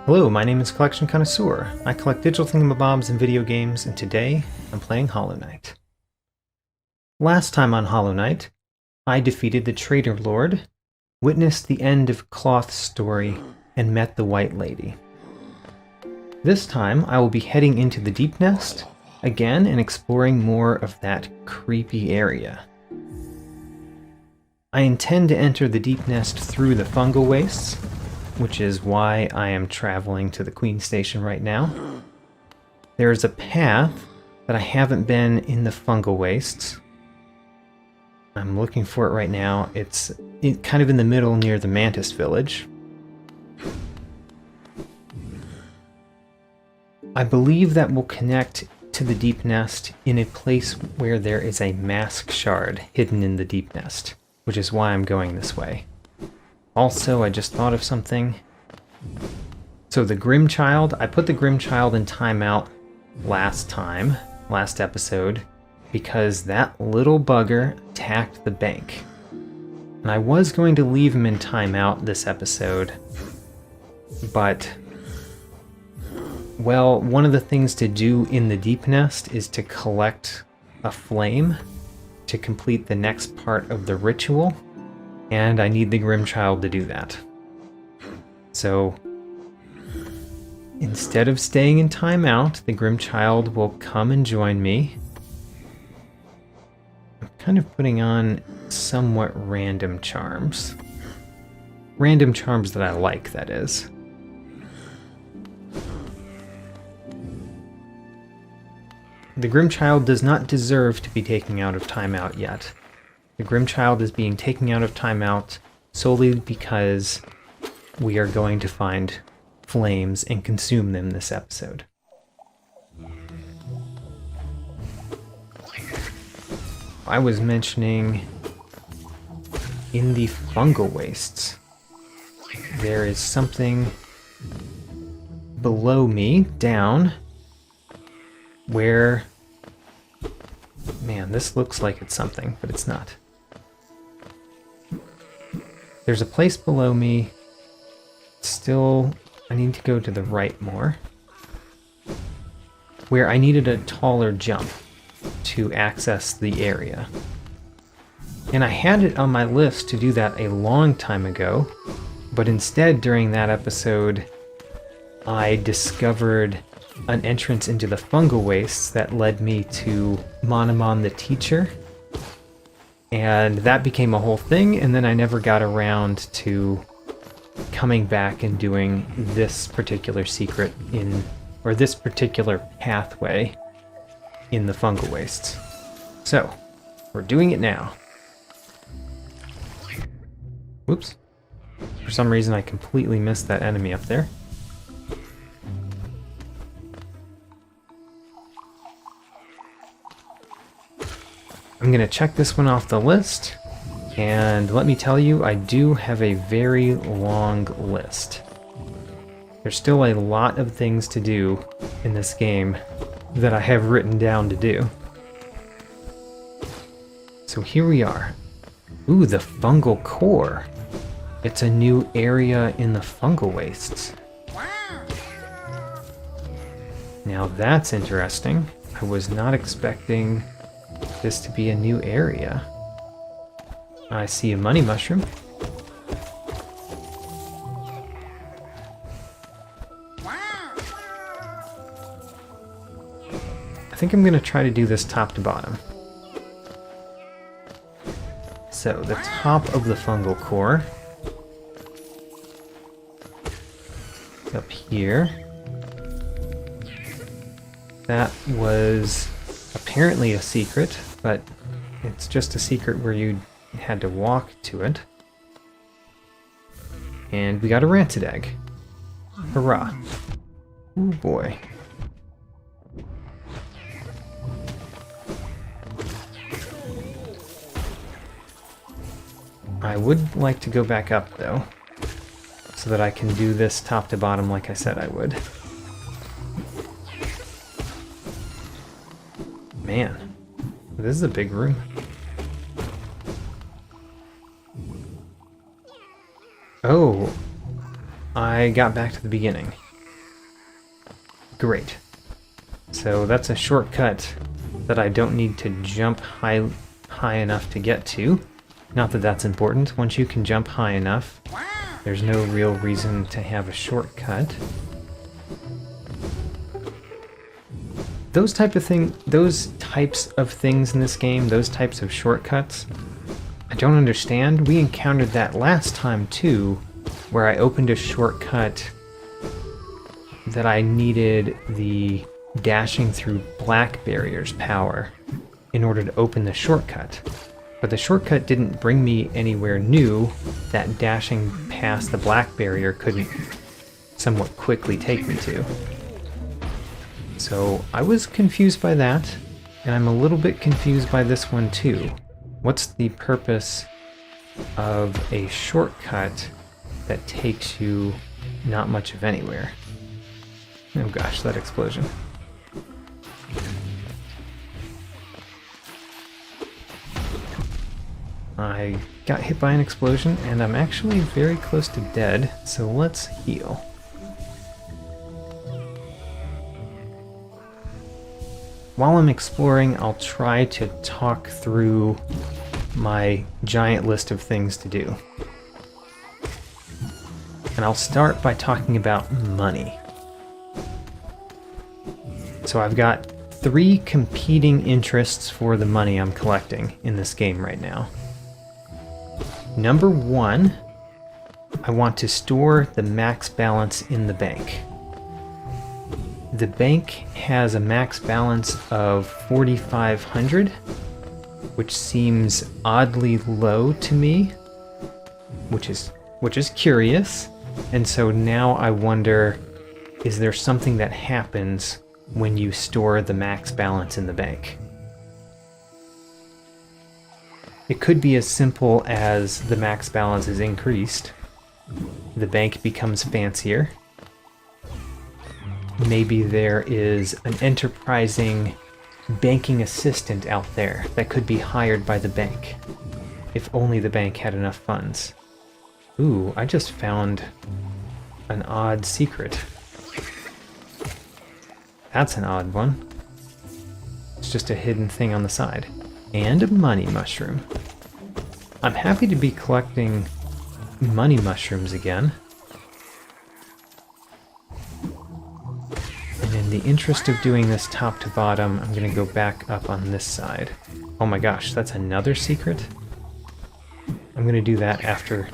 Hello, my name is Collection Connoisseur. I collect digital thingamabobs and video games, and today I'm playing Hollow Knight. Last time on Hollow Knight, I defeated the Traitor Lord, witnessed the end of Cloth's story, and met the White Lady. This time I will be heading into the Deepnest again and exploring more of that creepy area. I intend to enter the Deepnest through the Fungal Wastes, which is why I am traveling to the Queen Station right now. There is a path that I haven't been in the Fungal Wastes. I'm looking for it right now. It's kind of in the middle near the Mantis Village. I believe that will connect to the Deepnest in a place where there is a Mask Shard hidden in the Deepnest, which is why I'm going this way. Also, I just thought of something. So the Grimchild, I put the Grimchild in timeout last episode, because that little bugger attacked the bank. And I was going to leave him in timeout this episode, but, well, one of the things to do in the Deepnest is to collect a flame to complete the next part of the ritual. And I need the Grimchild to do that. So, instead of staying in timeout, the Grimchild will come and join me. I'm kind of putting on somewhat random charms. Random charms that I like, that is. The Grimchild does not deserve to be taken out of timeout yet. The Grimchild is being taken out of timeout solely because we are going to find flames and consume them this episode. I was mentioning in the Fungal Wastes, there is something below me, down, where... Man, this looks like it's something, but it's not. There's a place below me. Still, I need to go to the right more. Where I needed a taller jump to access the area. And I had it on my list to do that a long time ago, but instead during that episode, I discovered an entrance into the Fungal Wastes that led me to Monomon the Teacher. And that became a whole thing, and then I never got around to coming back and doing this particular secret or this particular pathway in the Fungal Wastes. So, we're doing it now. Whoops. For some reason I completely missed that enemy up there. I'm going to check this one off the list, and let me tell you, I do have a very long list. There's still a lot of things to do in this game that I have written down to do. So here we are. Ooh, the Fungal Core. It's a new area in the Fungal Wastes. Now that's interesting. I was not expecting this to be a new area. I see a money mushroom. I think I'm going to try to do this top to bottom. So, the top of the Fungal Core is up here. That was apparently a secret, but it's just a secret where you had to walk to it. And we got a rancid egg. Hurrah. Oh boy. I would like to go back up though, so that I can do this top to bottom like I said I would. Man, this is a big room. Oh, I got back to the beginning. Great. So that's a shortcut that I don't need to jump high enough to get to. Not that that's important. Once you can jump high enough, there's no real reason to have a shortcut. Those types of things in this game, those types of shortcuts, I don't understand. We encountered that last time too, where I opened a shortcut that I needed the dashing through black barriers power in order to open the shortcut. But the shortcut didn't bring me anywhere new that dashing past the black barrier couldn't somewhat quickly take me to. So I was confused by that, and I'm a little bit confused by this one too. What's the purpose of a shortcut that takes you not much of anywhere? Oh gosh, that explosion. I got hit by an explosion, and I'm actually very close to dead, so let's heal. While I'm exploring, I'll try to talk through my giant list of things to do. And I'll start by talking about money. So I've got 3 competing interests for the money I'm collecting in this game right now. Number 1, I want to store the max balance in the bank. The bank has a max balance of 4,500, which seems oddly low to me, which is curious. And so now I wonder, is there something that happens when you store the max balance in the bank? It could be as simple as the max balance is increased, the bank becomes fancier. Maybe there is an enterprising banking assistant out there that could be hired by the bank, if only the bank had enough funds. Ooh, I just found an odd secret. That's an odd one. It's just a hidden thing on the side. And a money mushroom. I'm happy to be collecting money mushrooms again. And in the interest of doing this top to bottom, I'm going to go back up on this side. Oh my gosh, that's another secret? I'm going to do that after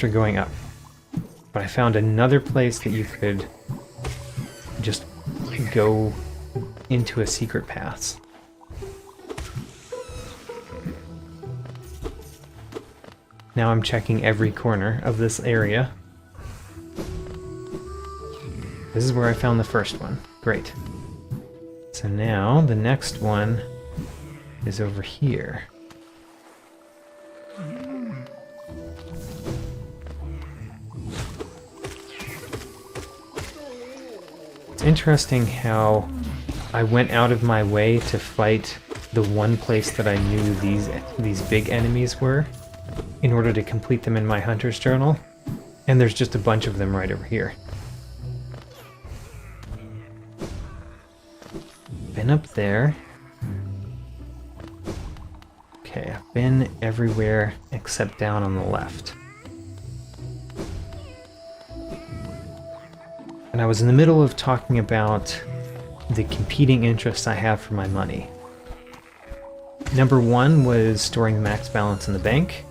going up. But I found another place that you could just go into a secret path. Now I'm checking every corner of this area. This is where I found the first one. Great. So now the next one is over here. It's interesting how I went out of my way to fight the one place that I knew these big enemies were in order to complete them in my hunter's journal, and there's just a bunch of them right over here. Been up there. Okay, I've been everywhere except down on the left. And I was in the middle of talking about the competing interests I have for my money. Number 1 was storing the max balance in the bank.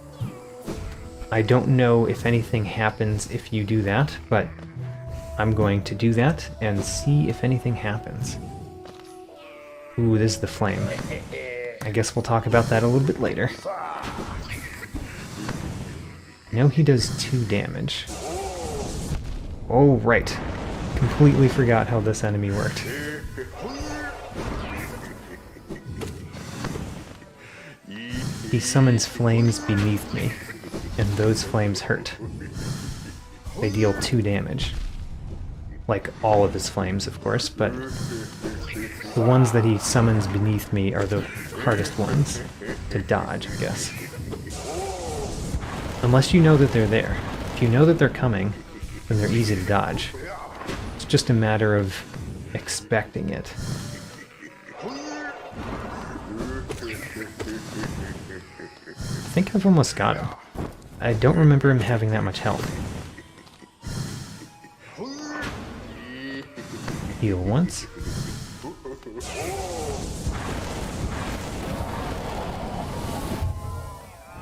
I don't know if anything happens if you do that, but I'm going to do that and see if anything happens. Ooh, this is the flame. I guess we'll talk about that a little bit later. No, he does 2 damage. Oh, right. Completely forgot how this enemy worked. He summons flames beneath me, and those flames hurt. They deal 2 damage. Like all of his flames, of course, but the ones that he summons beneath me are the hardest ones to dodge, I guess. Unless you know that they're there. If you know that they're coming, then they're easy to dodge. just a matter of expecting it. I think I've almost got him. I don't remember him having that much health. Heal once.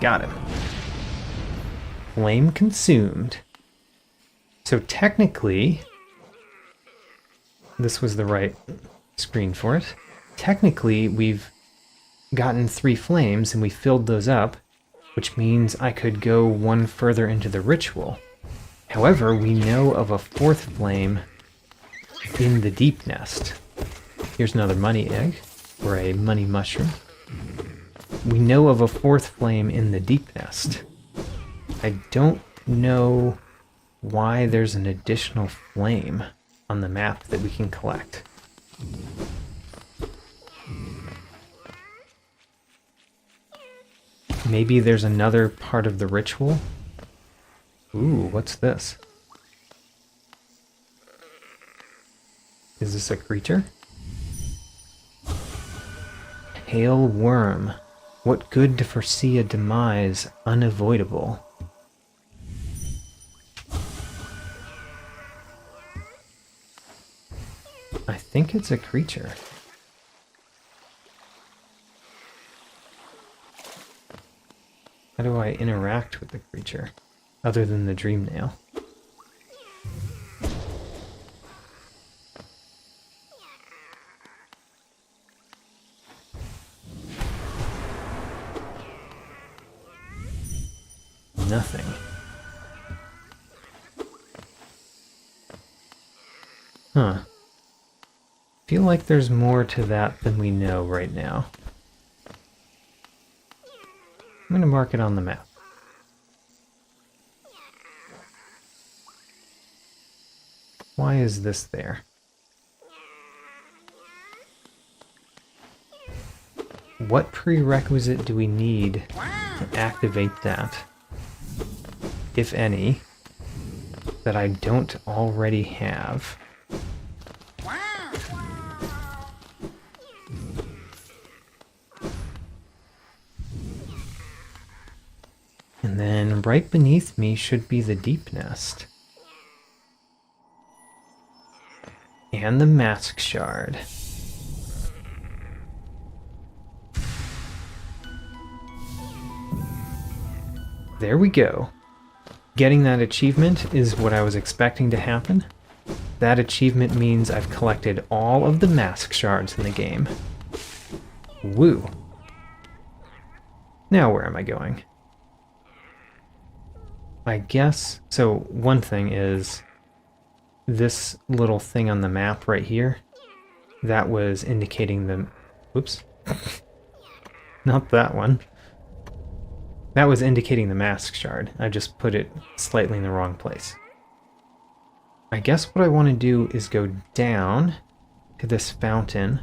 Got him. Flame consumed. So technically, this was the right screen for it. Technically, we've gotten 3 flames and we filled those up, which means I could go one further into the ritual. However, we know of a 4th flame in the Deepnest. Here's another money egg, or a money mushroom. We know of a 4th flame in the Deepnest. I don't know why there's an additional flame on the map that we can collect. Maybe there's another part of the ritual? Ooh, what's this? Is this a creature? Pale worm. What good to foresee a demise unavoidable? I think it's a creature. How do I interact with the creature, other than the dream nail? Nothing. Huh. Feel like there's more to that than we know right now. I'm gonna mark it on the map. Why is this there? What prerequisite do we need to activate that, if any, that I don't already have? And then right beneath me should be the Deepnest. And the Mask Shard. There we go. Getting that achievement is what I was expecting to happen. That achievement means I've collected all of the Mask Shards in the game. Woo. Now where am I going? I guess, so one thing is this little thing on the map right here, that was indicating the, whoops, not that one. That was indicating the Mask Shard. I just put it slightly in the wrong place. I guess what I want to do is go down to this fountain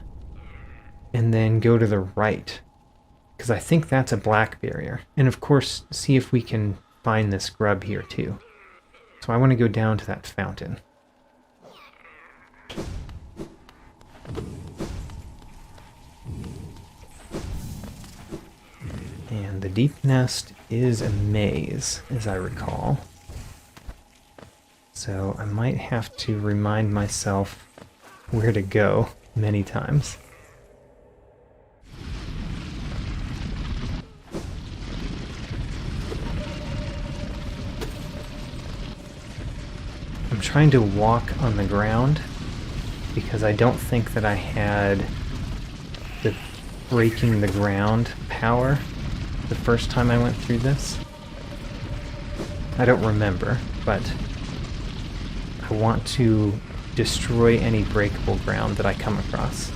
and then go to the right, because I think that's a black barrier. And of course, see if we can find this grub here too. So I want to go down to that fountain. And the Deepnest is a maze, as I recall. So I might have to remind myself where to go many times. I'm trying to walk on the ground because I don't think that I had the breaking the ground power the first time I went through this. I don't remember, but I want to destroy any breakable ground that I come across.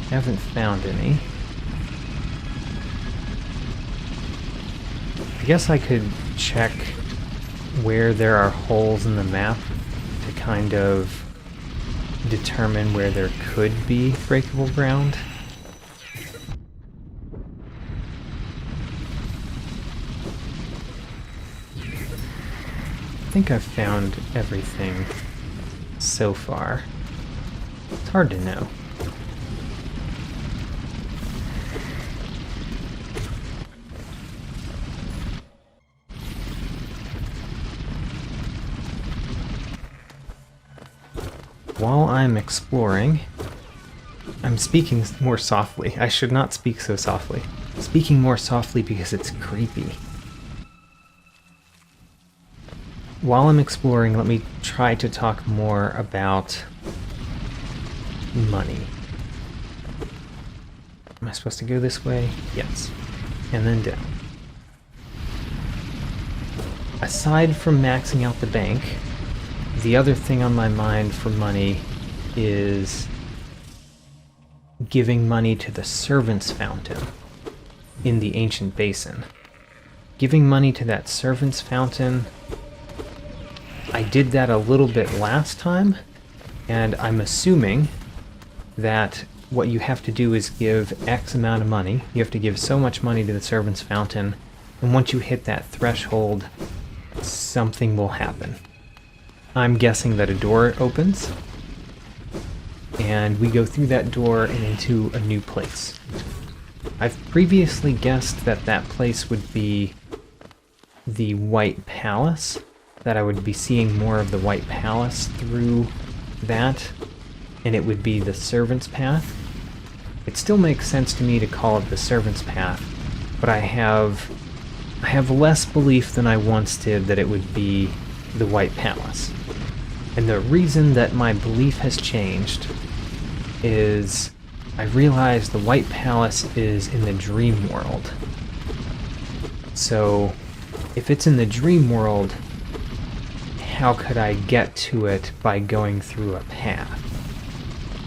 Haven't found any. I guess I could check where there are holes in the map to kind of determine where there could be breakable ground. think I've found everything so far. It's hard to know. While I'm exploring, I'm speaking more softly. I should not speak so softly. Speaking more softly because it's creepy. While I'm exploring, let me try to talk more about money. Am I supposed to go this way? Yes. And then down. Aside from maxing out the bank, the other thing on my mind for money is giving money to the servants' fountain in the ancient basin. Giving money to that servants' fountain, I did that a little bit last time, and I'm assuming that what you have to do is give X amount of money. You have to give so much money to the servants' fountain, and once you hit that threshold, something will happen. I'm guessing that a door opens, and we go through that door and into a new place. I've previously guessed that that place would be the White Palace, that I would be seeing more of the White Palace through that, and it would be the Servant's Path. It still makes sense to me to call it the Servant's Path, but I have less belief than I once did that it would be the White Palace. And the reason that my belief has changed is I realize the White Palace is in the dream world. So if it's in the dream world, how could I get to it by going through a path?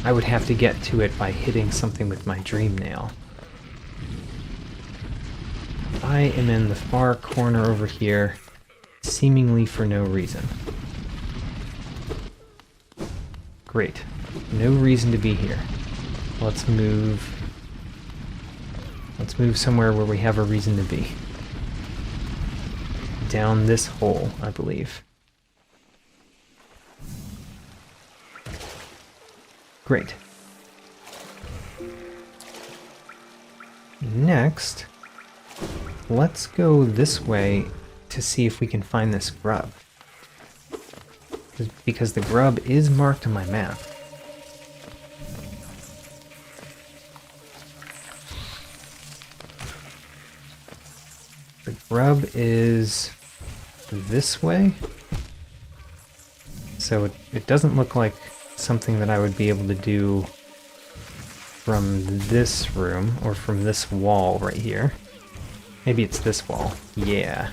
I would have to get to it by hitting something with my dream nail. I am in the far corner over here, seemingly for no reason. Great. No reason to be here. Let's move somewhere where we have a reason to be. Down this hole, I believe. Great. Next, let's go this way to see if we can find this grub. Because the grub is marked on my map. The grub is this way. So it doesn't look like something that I would be able to do from this room or from this wall right here. Maybe it's this wall. Yeah.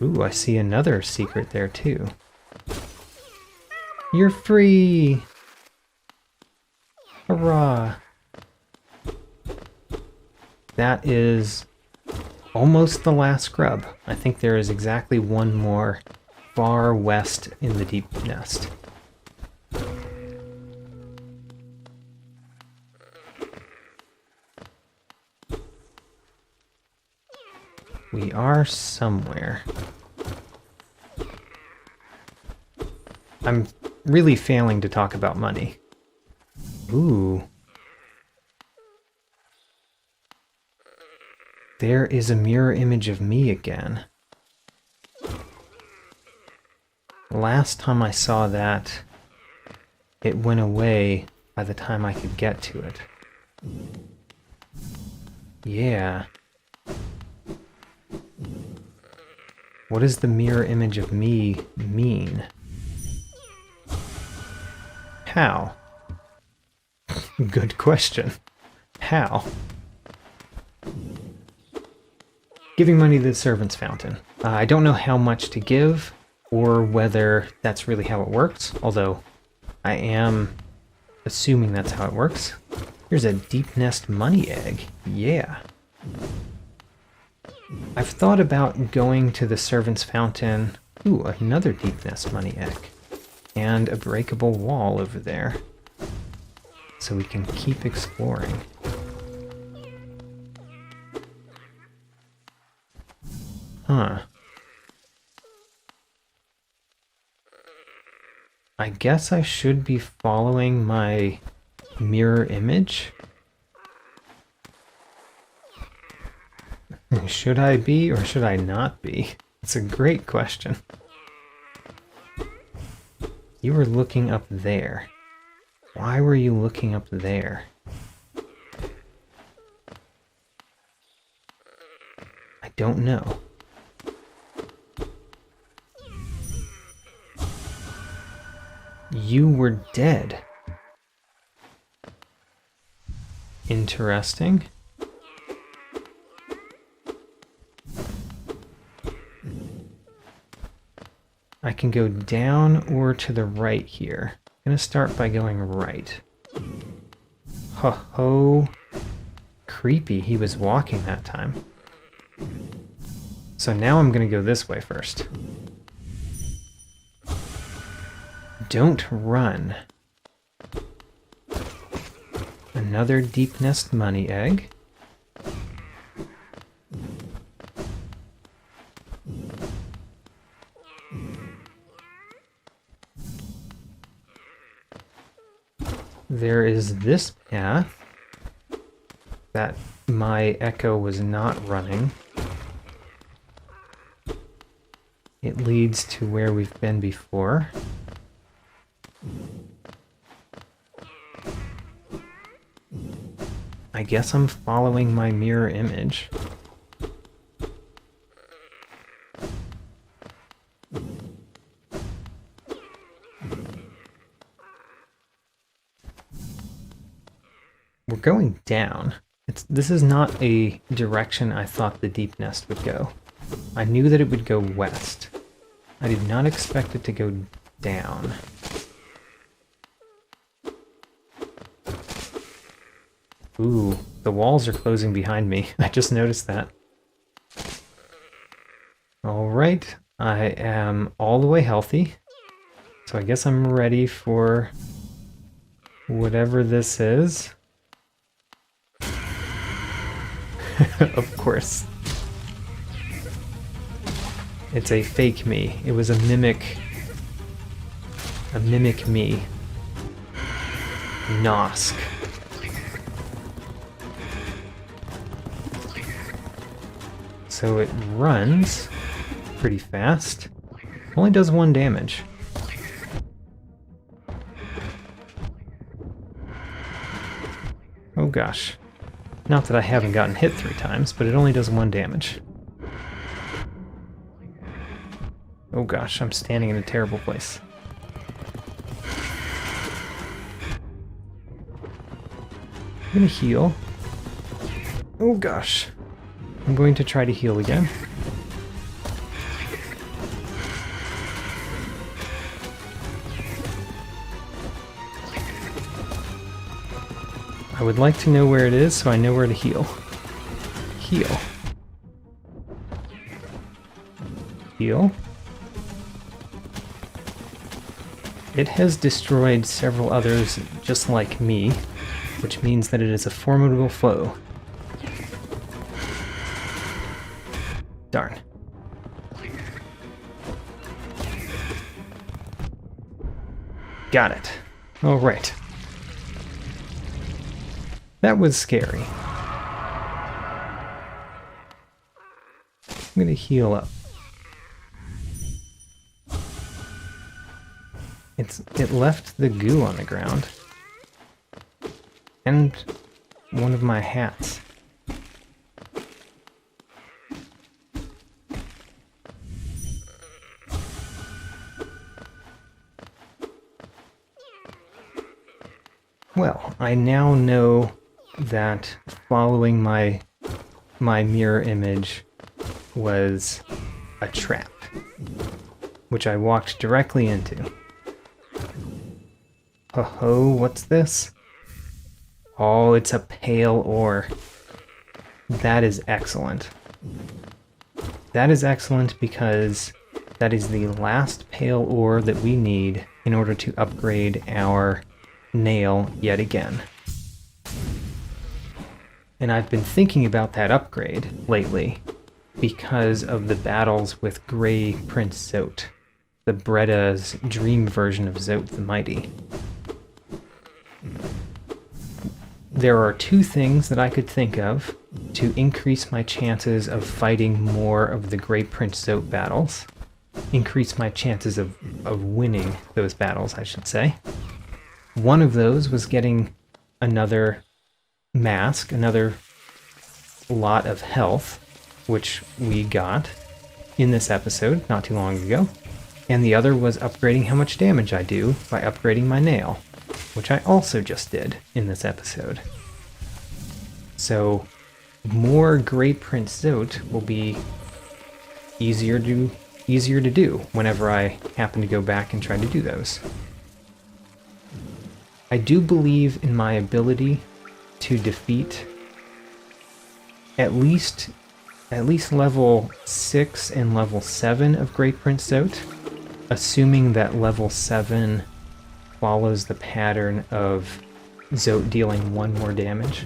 Ooh, I see another secret there too. You're free! Hurrah! That is almost the last grub. I think there is exactly one more far west in the Deepnest. We are somewhere. I'm really failing to talk about money. Ooh. There is a mirror image of me again. Last time I saw that, it went away by the time I could get to it. Yeah. What does the mirror image of me mean? How? Good question. How? Giving money to the servant's fountain. I don't know how much to give, or whether that's really how it works, although I am assuming that's how it works. Here's a Deepnest money egg. Yeah. I've thought about going to the servant's fountain. Ooh, another Deepnest money egg. And a breakable wall over there. So we can keep exploring. Huh. I guess I should be following my mirror image. Should I be or should I not be? It's a great question. You were looking up there. Why were you looking up there? I don't know. You were dead. Interesting. I can go down or to the right here. I'm gonna start by going right. Ho ho. Creepy, he was walking that time. So now I'm gonna go this way first. Don't run. Another Deepnest money egg. There is this path that my echo was not running. It leads to where we've been before. I guess I'm following my mirror image. We're going down. This is not a direction I thought the Deepnest would go. I knew that it would go west. I did not expect it to go down. Ooh, the walls are closing behind me. I just noticed that. Alright, I am all the way healthy. So I guess I'm ready for whatever this is. Of course. It's a fake me. It was a mimic. A mimic me. Nosk. So it runs pretty fast. Only does 1 damage. Oh gosh. Not that I haven't gotten hit 3 times, but it only does 1 damage. Oh gosh, I'm standing in a terrible place. I'm gonna heal. Oh gosh. I'm going to try to heal again. I would like to know where it is so I know where to heal. Heal. Heal. It has destroyed several others just like me, which means that it is a formidable foe. Darn. Got it. All right. That was scary. I'm gonna heal up. It left the goo on the ground. And one of my hats. Well, I now know that following my mirror image was a trap, which I walked directly into. Ho-ho, what's this? Oh, it's a pale ore. That is excellent. That is excellent because that is the last pale ore that we need in order to upgrade our nail yet again. And I've been thinking about that upgrade lately, because of the battles with Grey Prince Zote, the Breda's dream version of Zote the Mighty. There are two things that I could think of to increase my chances of fighting more of the Grey Prince Zote battles. Increase my chances of winning those battles, I should say. One of those was getting another mask, another lot of health, which we got in this episode not too long ago. And the other was upgrading how much damage I do by upgrading my nail, which I also just did in this episode. So more Grey Prince Zote will be easier to do whenever I happen to go back and try to do those. I do believe in my ability to defeat at least level 6 and level 7 of Grey Prince Zote, assuming that level 7 follows the pattern of Zote dealing 1 more damage.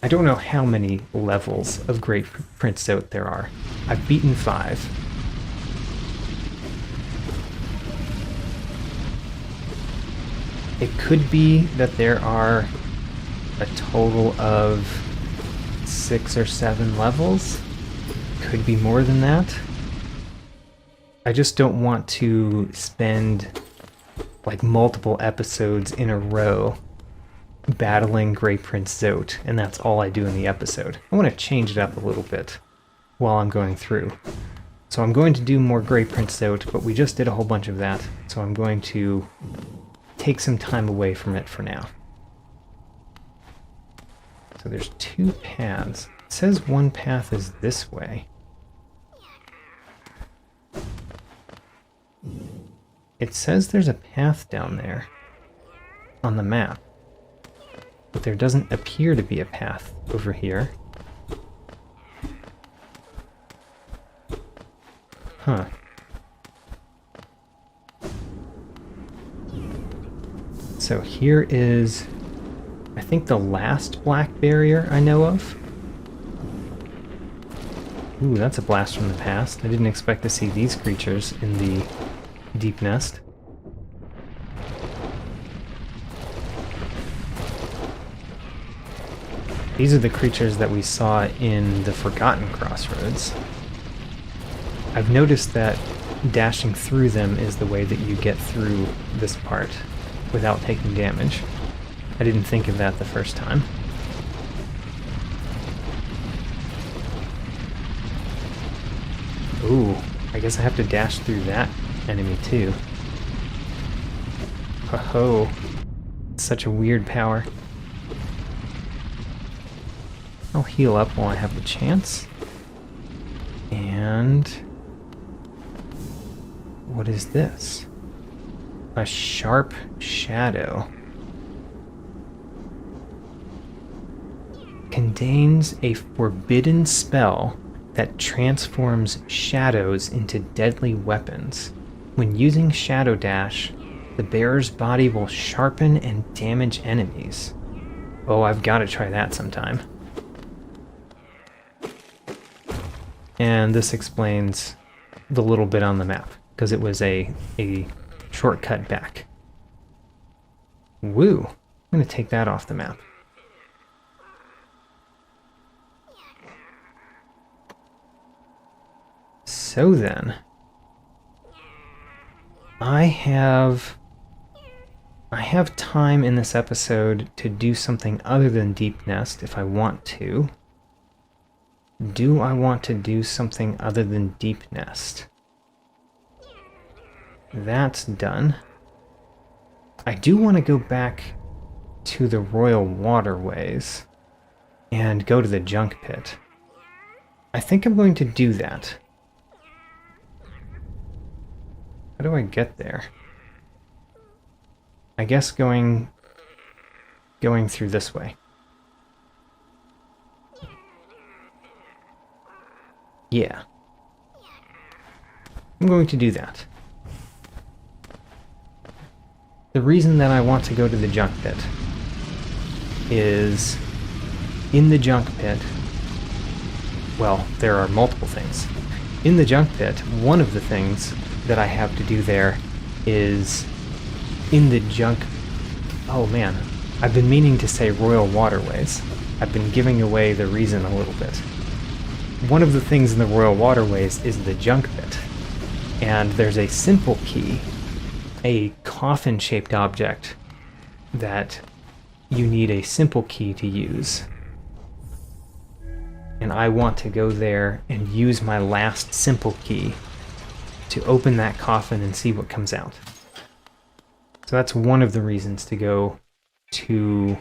I don't know how many levels of Grey Prince Zote there are. I've beaten 5. It could be that there are a total of 6 or 7 levels. Could be more than that. I just don't want to spend like multiple episodes in a row battling Grey Prince Zote, and that's all I do in the episode. I want to change it up a little bit while I'm going through. So I'm going to do more Grey Prince Zote, but we just did a whole bunch of that, so I'm going to take some time away from it for now. So there's 2 paths. It says one path is this way. It says there's a path down there on the map, but there doesn't appear to be a path over here. Huh. So here is, I think, the last black barrier I know of. Ooh, that's a blast from the past. I didn't expect to see these creatures in the Deepnest. These are the creatures that we saw in the Forgotten Crossroads. I've noticed that dashing through them is the way that you get through this part without taking damage. I didn't think of that the first time. Ooh, I guess I have to dash through that enemy too. Ho-ho. Such a weird power. I'll heal up while I have the chance. And what is this? A sharp shadow. Contains a forbidden spell that transforms shadows into deadly weapons. When using Shadow Dash, the bearer's body will sharpen and damage enemies. Oh, I've got to try that sometime. And this explains the little bit on the map, because it was a shortcut back. Woo! I'm going to take that off the map. So then, I have time in this episode to do something other than Deepnest if I want to. Do I want to do something other than Deepnest? That's done. I do want to go back to the Royal Waterways and go to the junk pit. I think I'm going to do that. How do I get there? I guess going through this way. Yeah. I'm going to do that. The reason that I want to go to the junk pit is in the junk pit well, there are multiple things. In the junk pit, one of the things that I have to do there is in the junk... Oh man, I've been meaning to say Royal Waterways. I've been giving away the reason a little bit. One of the things in the Royal Waterways is the junk pit. And there's a simple key, a coffin-shaped object, that you need a simple key to use. And I want to go there and use my last simple key to open that coffin and see what comes out. So that's one of the reasons to go to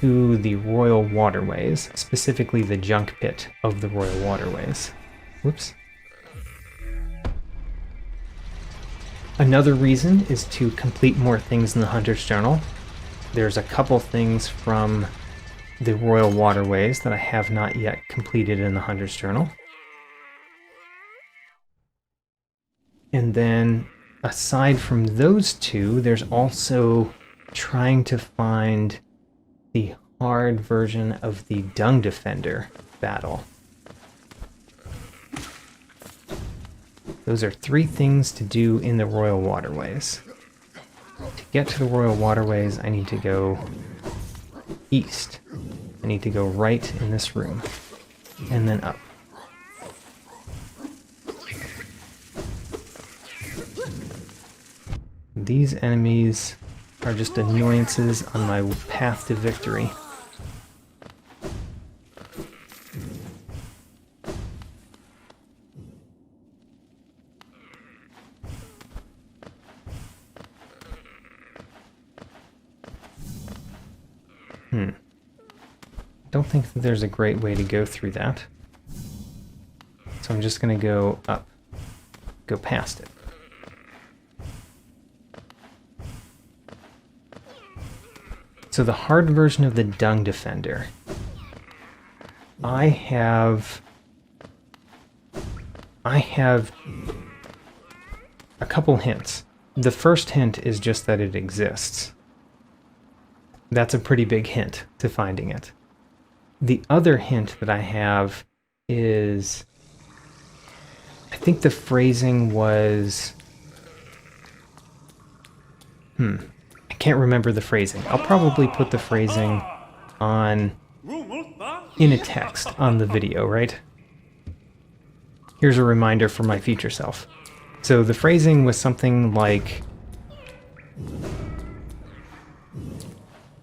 the Royal Waterways, specifically the junk pit of the Royal Waterways. Whoops. Another reason is to complete more things in the Hunter's Journal. There's a couple things from the Royal Waterways that I have not yet completed in the Hunter's Journal. And then, aside from those two, there's also trying to find the hard version of the Dung Defender battle. Those are 3 things to do in the Royal Waterways. To get to the Royal Waterways, I need to go east. I need to go right in this room, and then up. These enemies are just annoyances on my path to victory. Don't think that there's a great way to go through that. So I'm just going to go up, go past it. So the hard version of the Dung Defender. I have a couple hints. The first hint is just that it exists. That's a pretty big hint to finding it. The other hint that I have is, I think the phrasing was, I can't remember the phrasing. I'll probably put the phrasing in a text on the video, right? Here's a reminder for my future self. So the phrasing was something like,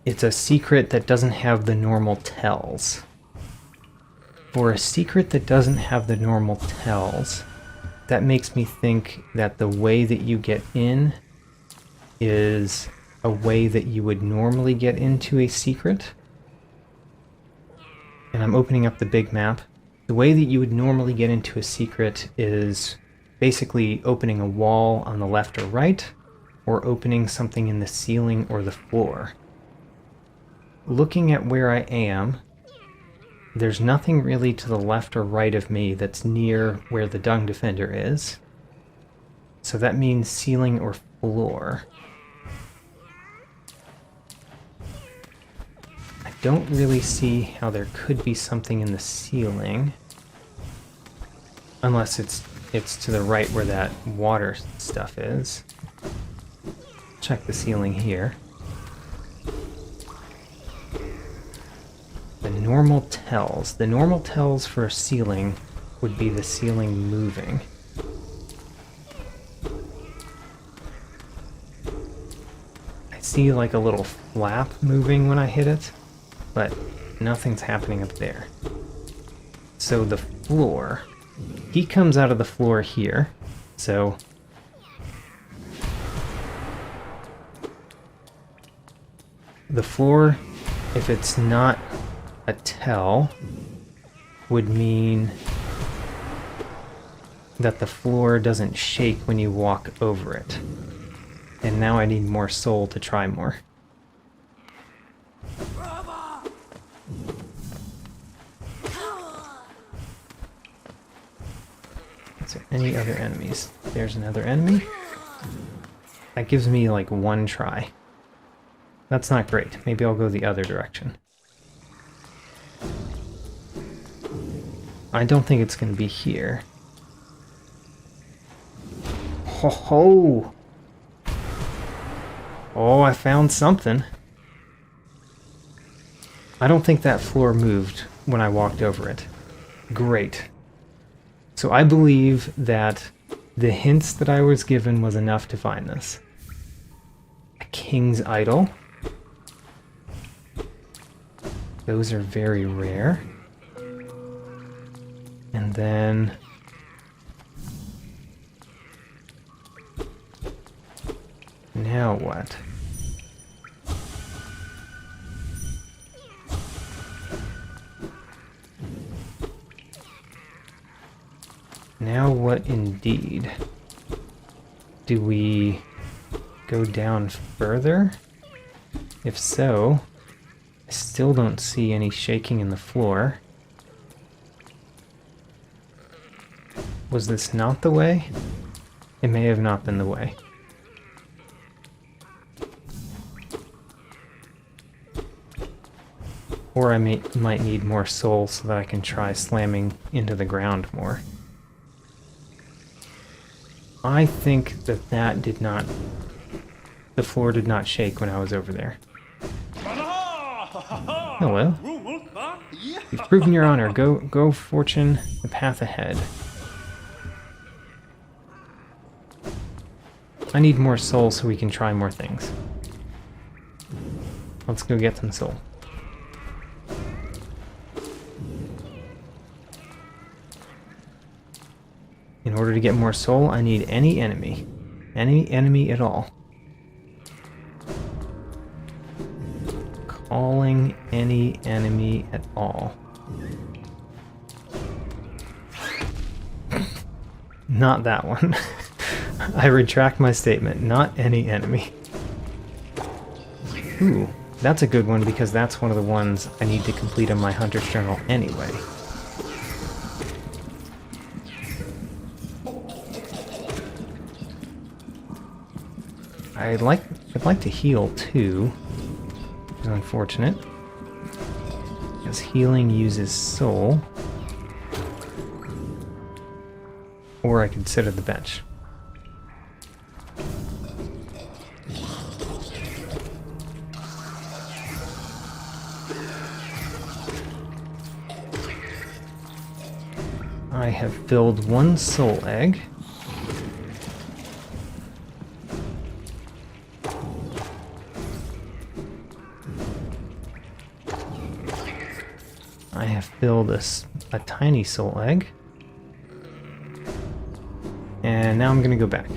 it's a secret that doesn't have the normal tells. For a secret that doesn't have the normal tells, that makes me think that the way that you get in is a way that you would normally get into a secret. And I'm opening up the big map. The way that you would normally get into a secret is basically opening a wall on the left or right, or opening something in the ceiling or the floor. Looking at where I am, there's nothing really to the left or right of me that's near where the Dung Defender is. So that means ceiling or floor. I don't really see how there could be something in the ceiling. Unless it's to the right where that water stuff is. Check the ceiling here. The normal tells. The normal tells for a ceiling would be the ceiling moving. I see like a little flap moving when I hit it, but nothing's happening up there. So the floor, he comes out of the floor here, so the floor, if it's not a tell, would mean that the floor doesn't shake when you walk over it. And now I need more soul to try more. Is there any other enemies? There's another enemy. That gives me like 1 try. That's not great. Maybe I'll go the other direction. I don't think it's going to be here. Ho ho! Oh, I found something. I don't think that floor moved when I walked over it. Great. So I believe that the hints that I was given was enough to find this. A king's idol. Those are very rare. And then... now what? Now what indeed? Do we go down further? If so, I still don't see any shaking in the floor. Was this not the way? It may have not been the way. Or I might need more soul so that I can try slamming into the ground more. I think that did not... the floor did not shake when I was over there. Hello. You've proven your honor. Go, Fortune, the path ahead. I need more soul so we can try more things. Let's go get some soul. In order to get more soul, I need any enemy. Any enemy at all. Calling any enemy at all. Not that one. I retract my statement. Not any enemy. Ooh, that's a good one because that's one of the ones I need to complete on my Hunter's Journal anyway. I'd like to heal too, which is unfortunate, because healing uses soul. Or I could sit at the bench. I have filled one soul egg. I have filled a tiny soul egg. And now I'm going to go back.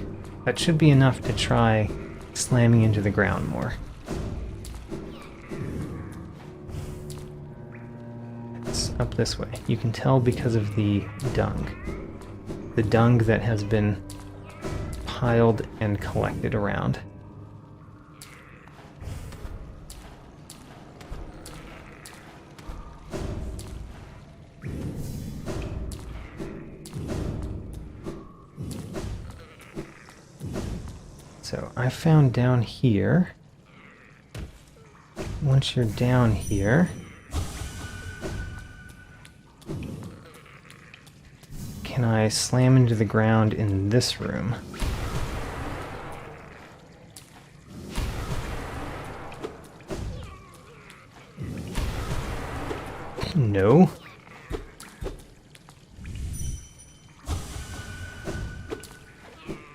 That should be enough to try slamming into the ground more. It's up this way. You can tell because of the dung. The dung that has been piled and collected around. So I found down here. Once you're down here, can I slam into the ground in this room? No.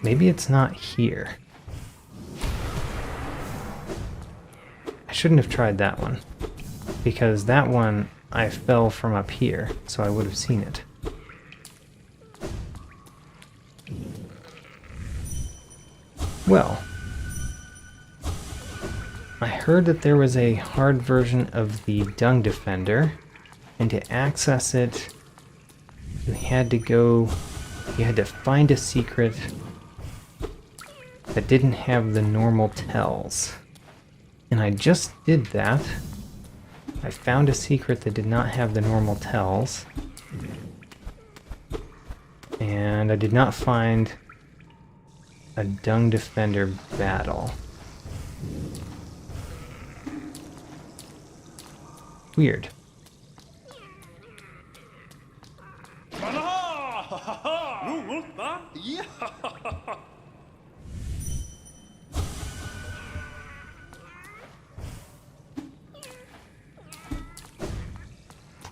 Maybe it's not here. I shouldn't have tried that one, because that one I fell from up here, so I would have seen it. Well, I heard that there was a hard version of the Dung Defender, and to access it, you had to find a secret that didn't have the normal tells. And I just did that. I found a secret that did not have the normal tells. And I did not find a Dung Defender battle.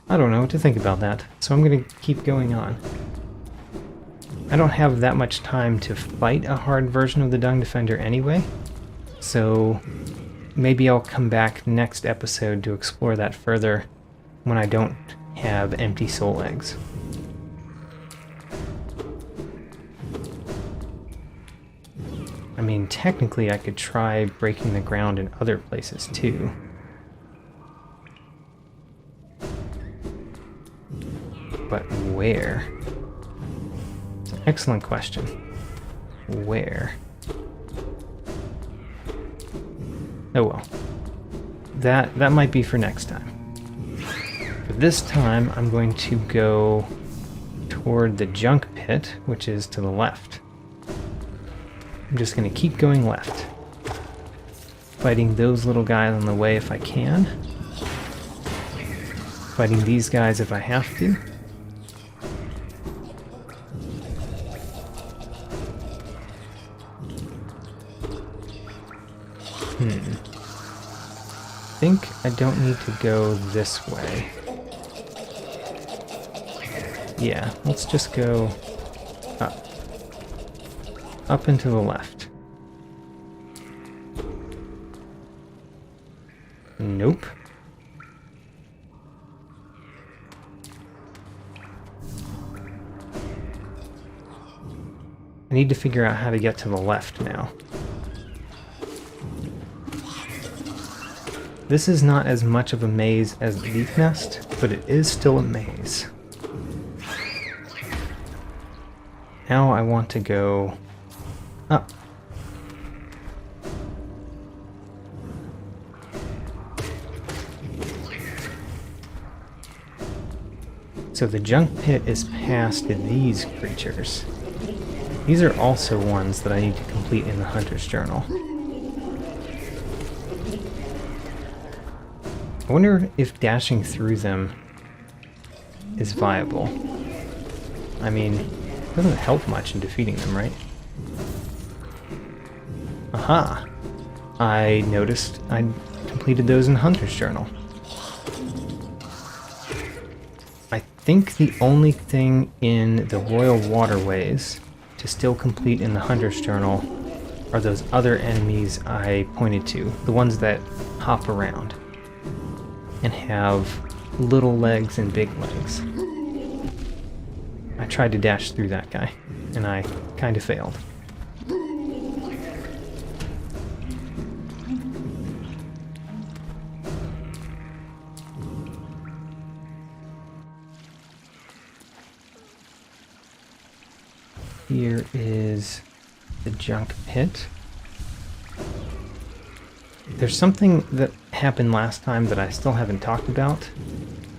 I don't know what to think about that, so I'm going to keep going on. I don't have that much time to fight a hard version of the Dung Defender anyway, so maybe I'll come back next episode to explore that further when I don't have empty soul eggs. I mean, technically I could try breaking the ground in other places too. But where? It's an excellent question. Where? Oh well. That might be for next time. For this time, I'm going to go toward the junk pit, which is to the left. I'm just going to keep going left. Fighting those little guys on the way if I can. Fighting these guys if I have to. I think I don't need to go this way. Yeah, let's just go up. Up and to the left. Nope. I need to figure out how to get to the left now. This is not as much of a maze as the Deepnest, but it is still a maze. Now I want to go up. So the junk pit is past these creatures. These are also ones that I need to complete in the Hunter's Journal. I wonder if dashing through them is viable. I mean, it doesn't help much in defeating them, right? Aha! I noticed I completed those in Hunter's Journal. I think the only thing in the Royal Waterways to still complete in the Hunter's Journal are those other enemies I pointed to, the ones that hop around and have little legs and big legs. I tried to dash through that guy, and I kind of failed. Here is the junk pit. There's something that happened last time that I still haven't talked about,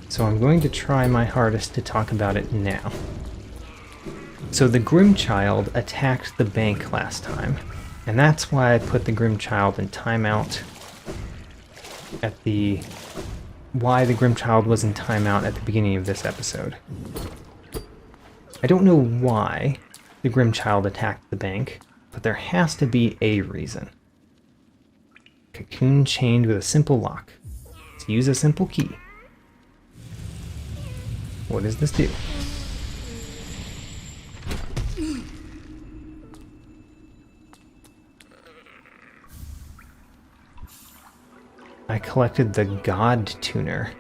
so I'm going to try my hardest to talk about it now. So the Grimchild attacked the bank last time, and that's why I put the Grimchild in timeout at the... why the Grimchild was in timeout at the beginning of this episode. I don't know why the Grimchild attacked the bank, but there has to be a reason. Cocoon chained with a simple lock. Let's use a simple key. What does this do? I collected the God Tuner.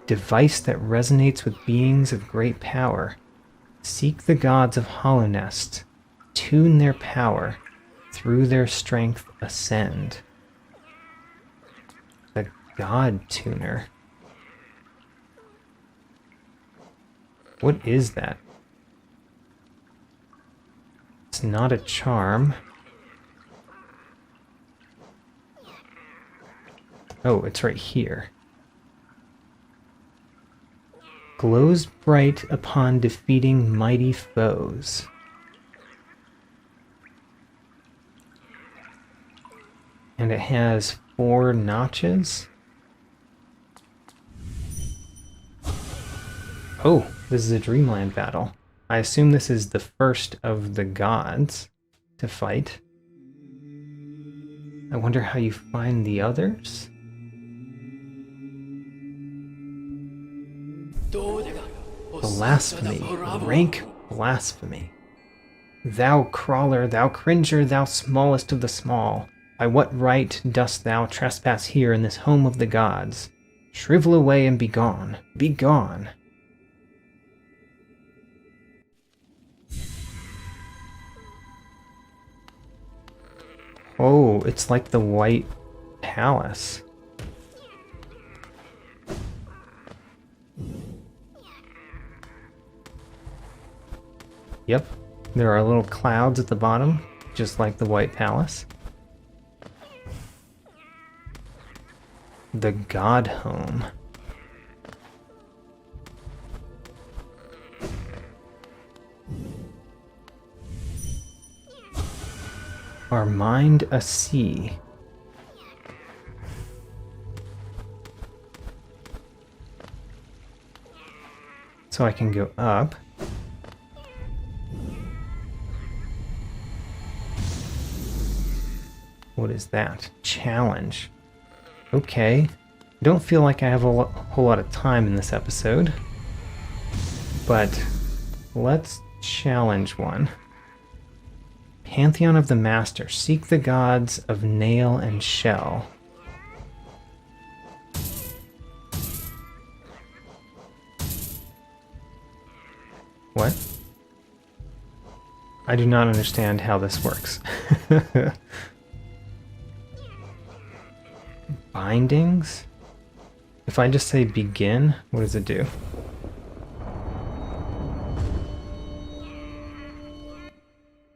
Device that resonates with beings of great power. Seek the gods of Hollownest. Tune their power. Through their strength ascend. The God Tuner. What is that? It's not a charm. Oh, it's right here. Glows bright upon defeating mighty foes. And it has 4 notches. Oh, this is a Dreamland battle. I assume this is the first of the gods to fight. I wonder how you find the others? Blasphemy, rank blasphemy. Thou crawler, thou cringer, thou smallest of the small, by what right dost thou trespass here in this home of the gods? Shrivel away and be gone, be gone. Oh, it's like the White Palace. Yep, there are little clouds at the bottom, just like the White Palace. The Godhome. Our mind a sea. So I can go up. What is that? Challenge. Okay. Don't feel like I have a whole lot of time in this episode. But let's challenge one. Pantheon of the Master. Seek the gods of nail and shell. What? I do not understand how this works. Bindings? If I just say begin, what does it do?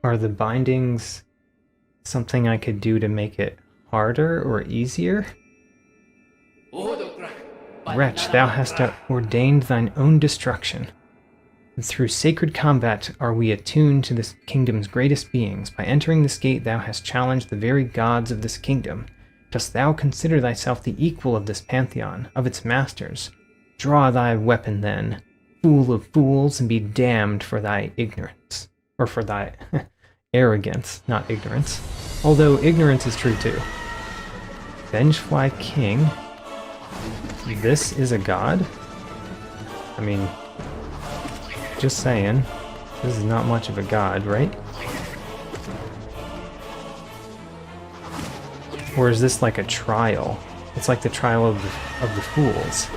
Are the bindings something I could do to make it harder or easier? Wretch, thou hast ordained thine own destruction. And through sacred combat are we attuned to this kingdom's greatest beings. By entering this gate thou hast challenged the very gods of this kingdom. Dost thou consider thyself the equal of this pantheon, of its masters? Draw thy weapon then, fool of fools, and be damned for thy ignorance. Or for thy arrogance, not ignorance. Although ignorance is true too. Vengefly King. This is a god? I mean, just saying. This is not much of a god, right? Or is this like a trial? It's like the trial of the fools.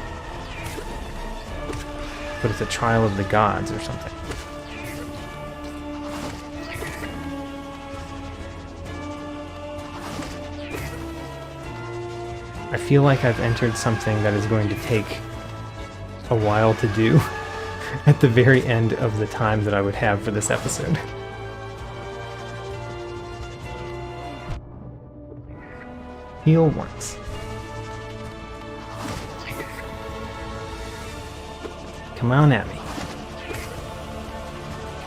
But it's a trial of the gods or something. I feel like I've entered something that is going to take a while to do at the very end of the time that I would have for this episode. Heal once. Come on at me.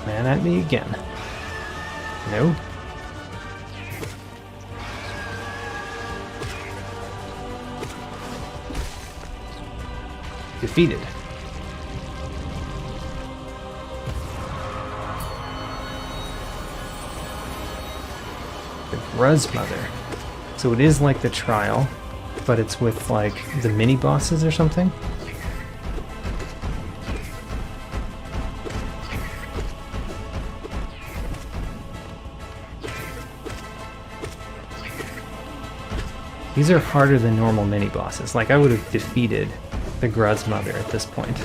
Come on at me again. No? Defeated. The Gruzmother. So it is like the trial, but it's with like the mini bosses or something. These are harder than normal mini bosses. Like I would have defeated the Gruzmother at this point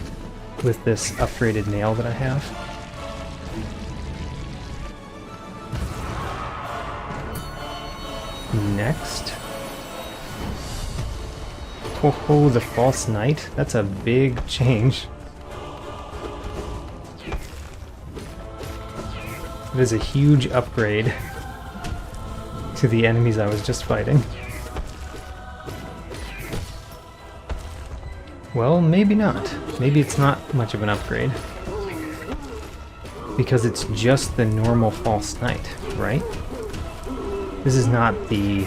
with this upgraded nail that I have. Next. Oh, the False Knight. That's a big change. It is a huge upgrade to the enemies I was just fighting. Well, maybe not. Maybe it's not much of an upgrade. Because it's just the normal False Knight, right? This is not the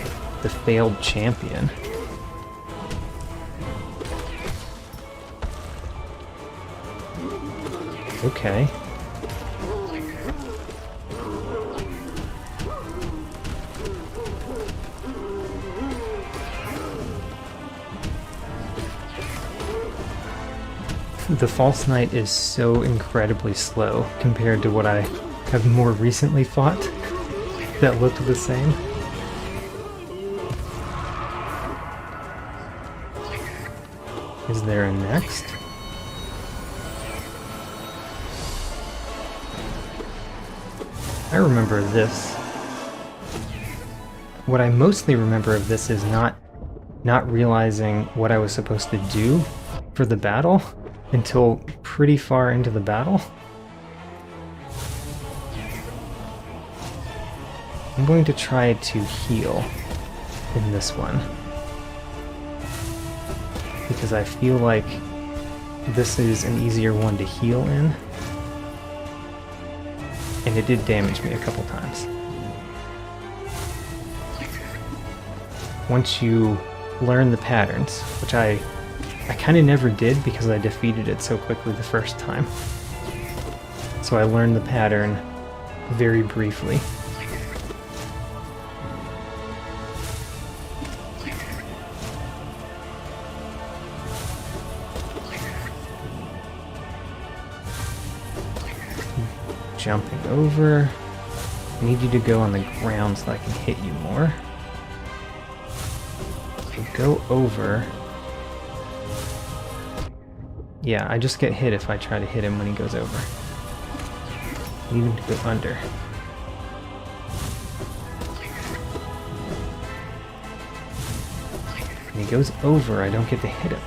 failed champion. Okay. the False Knight is so incredibly slow compared to what I have more recently fought that looked the same. Is there a next? I remember this. What I mostly remember of this is not realizing what I was supposed to do for the battle until pretty far into the battle. I'm going to try to heal in this one, because I feel like this is an easier one to heal in, and it did damage me a couple times. Once you learn the patterns, which I kind of never did because I defeated it so quickly the first time. So I learned the pattern very briefly. Jumping over. I need you to go on the ground so I can hit you more. So go over. Yeah, I just get hit if I try to hit him when he goes over. I need him to go under. When he goes over, I don't get to hit him.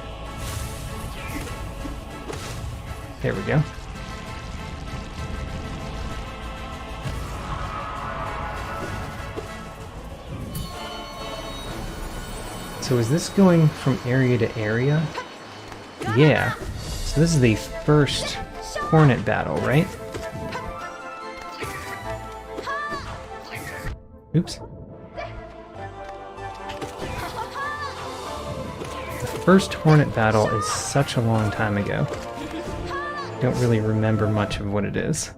There we go. So is this going from area to area? Yeah. So this is the first Hornet battle, right? Oops. The first Hornet battle is such a long time ago. Don't really remember much of what it is.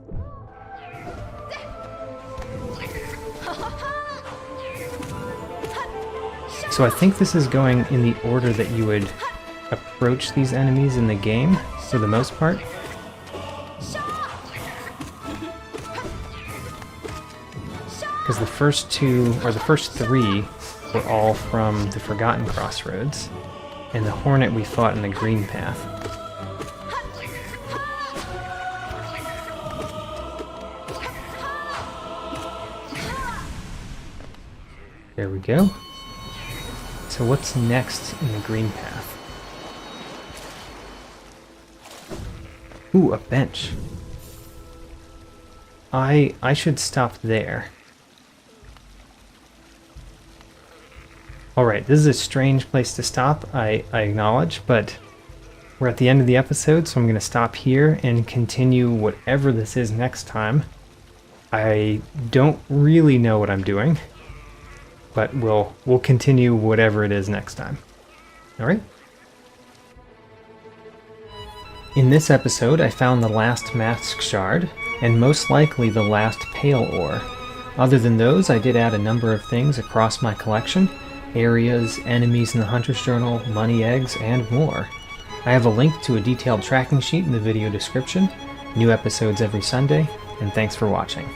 So I think this is going in the order that you would approach these enemies in the game, for the most part. Because the first two, or the first three, were all from the Forgotten Crossroads, and the Hornet we fought in the Green Path. There we go. So what's next in the Green Path? Ooh, a bench. I should stop there. Alright, this is a strange place to stop, I acknowledge, but we're at the end of the episode, so I'm going to stop here and continue whatever this is next time. I don't really know what I'm doing, but we'll continue whatever it is next time. Alright? In this episode, I found the last Mask Shard, and most likely the last Pale Ore. Other than those, I did add a number of things across my collection: areas, enemies in the Hunter's Journal, money eggs, and more. I have a link to a detailed tracking sheet in the video description. New episodes every Sunday, and thanks for watching.